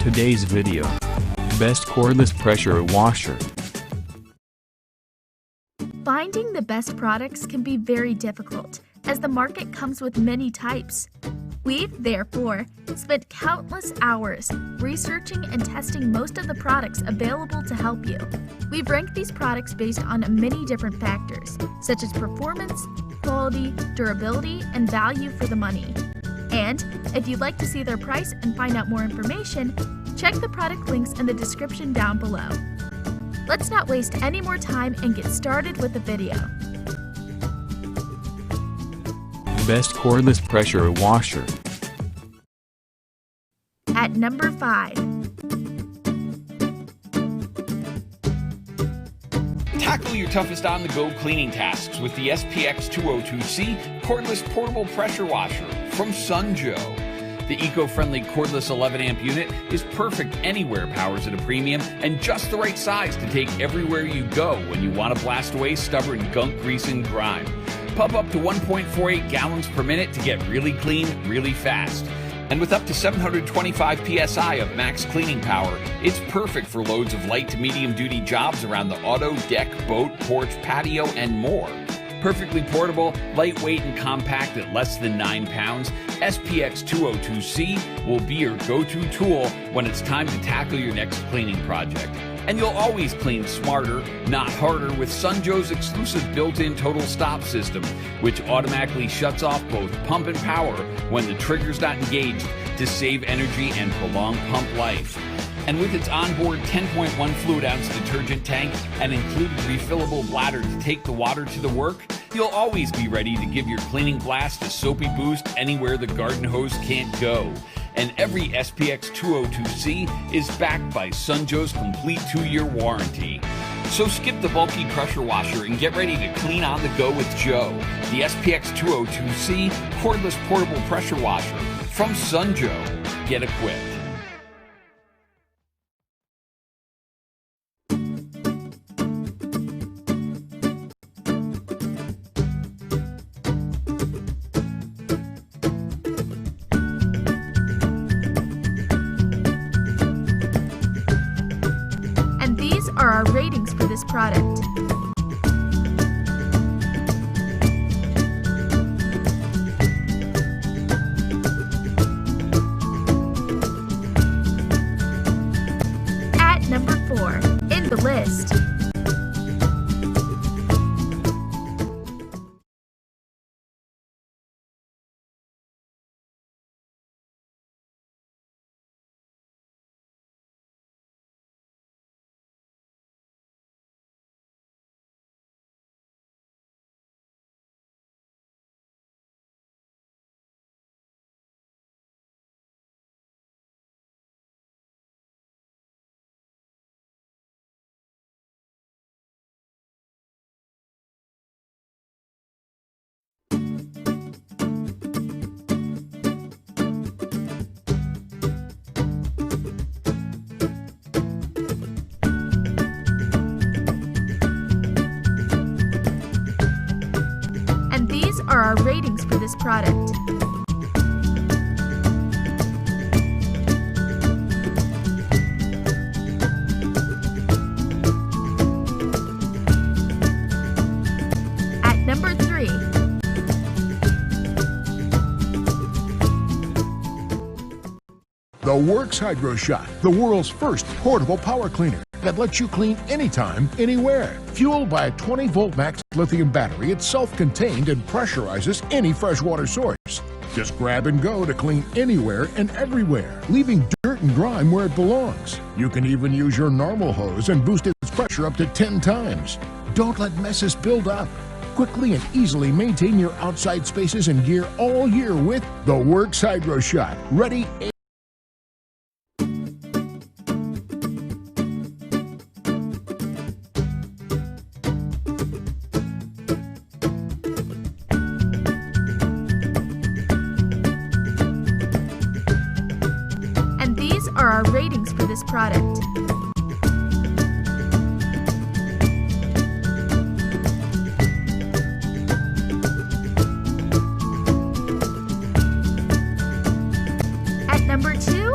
Today's video. Best cordless pressure washer. Finding the best products can be very difficult, as the market comes with many types. We've, therefore, spent countless hours researching and testing most of the products available to help you. We've ranked these products based on many different factors, such as performance, quality, durability, and value for the money. And if you'd like to see their price and find out more information, check the product links in the description down below. Let's not waste any more time and get started with the video. Best cordless pressure washer. At number 5. Tackle your toughest on-the-go cleaning tasks with the SPX202C cordless portable pressure washer from Joe. The eco-friendly cordless 11-amp unit is perfect anywhere powers at a premium and just the right size to take everywhere you go when you want to blast away stubborn gunk, grease, and grime. Pump up to 1.48 gallons per minute to get really clean, really fast. And with up to 725 psi of max cleaning power, it's perfect for loads of light to medium duty jobs around the auto, deck, boat, porch, patio, and more. Perfectly portable, lightweight, and compact at less than 9 pounds, SPX202C will be your go-to tool when it's time to tackle your next cleaning project. And you'll always clean smarter, not harder, with Joe's exclusive built-in total stop system, which automatically shuts off both pump and power when the trigger's not engaged to save energy and prolong pump life. And with its onboard 10.1 fluid ounce detergent tank and included refillable bladder to take the water to the work, you'll always be ready to give your cleaning blast a soapy boost anywhere the garden hose can't go. And every SPX202C is backed by Joe's complete 2-year warranty. So skip the bulky pressure washer and get ready to clean on the go with Joe, the SPX202C cordless portable pressure washer from Joe. Get equipped. These are our ratings for this product. At number 4, in the list. These are our ratings for this product. At number 3. The WORX Hydro Shot, the world's first portable power cleaner that lets you clean anytime, anywhere. Fueled by a 20-volt max lithium battery, it's self-contained and pressurizes any freshwater source. Just grab and go to clean anywhere and everywhere, leaving dirt and grime where it belongs. You can even use your normal hose and boost its pressure up to 10 times. Don't let messes build up. Quickly and easily maintain your outside spaces and gear all year with the WORX Hydro Shot. Ready? These are our ratings for this product. At number 2,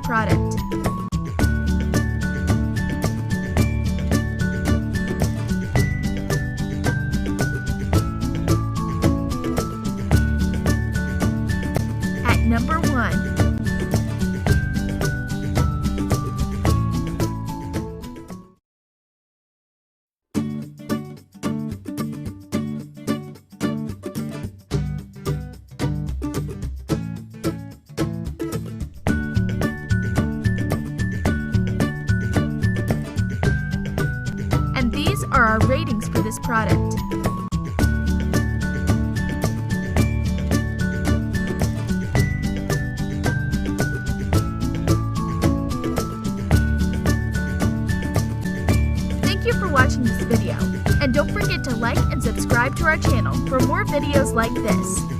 product. At number 1. And these are our ratings for this product. Thank you for watching this video, and don't forget to like and subscribe to our channel for more videos like this.